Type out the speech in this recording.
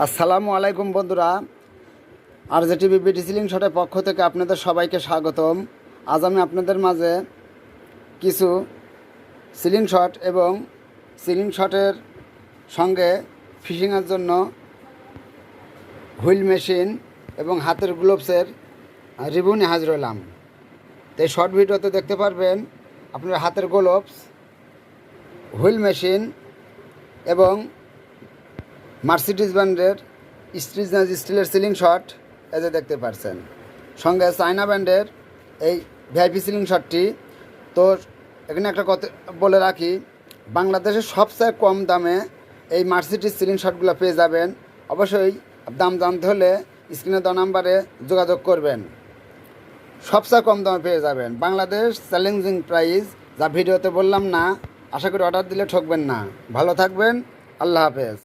আসসালামু আলাইকুম বন্ধুরা, RJTV বিডি সিলিং শটের পক্ষ থেকে আপনাদের সবাইকে স্বাগতম। আজ আমি আপনাদের মাঝে কিছু সিলিং শট এবং সিলিং শটের সঙ্গে ফিশিংয়ের জন্য হুইল মেশিন এবং হাতের গ্লোভসের রিভিউ নিয়ে হাজির হলাম। তো এই শর্ট ভিডিওতে দেখতে পারবেন আপনার হাতের গ্লোভস, হুইল মেশিন এবং মার্সিডিজ ব্র্যান্ডের স্টিলের সিলিং শট এই যে দেখতে পাচ্ছেন, সঙ্গে চায়না ব্র্যান্ডের এই ভিআইপি সিলিং শটটি। তো এখানে একটা কথা বলে রাখি, বাংলাদেশের সবচেয়ে কম দামে এই মার্সিডিজ সিলিং শটগুলো পেয়ে যাবেন। অবশ্যই দাম জানতে হলে স্ক্রিনে দেওয়া নাম্বারে যোগাযোগ করবেন। সবচেয়ে কম দামে পেয়ে যাবেন, বাংলাদেশ চ্যালেঞ্জিং প্রাইস, যা ভিডিওতে বললাম না। আশা করি অর্ডার দিলে ঠকবেন না। ভালো থাকবেন, আল্লাহ হাফেজ।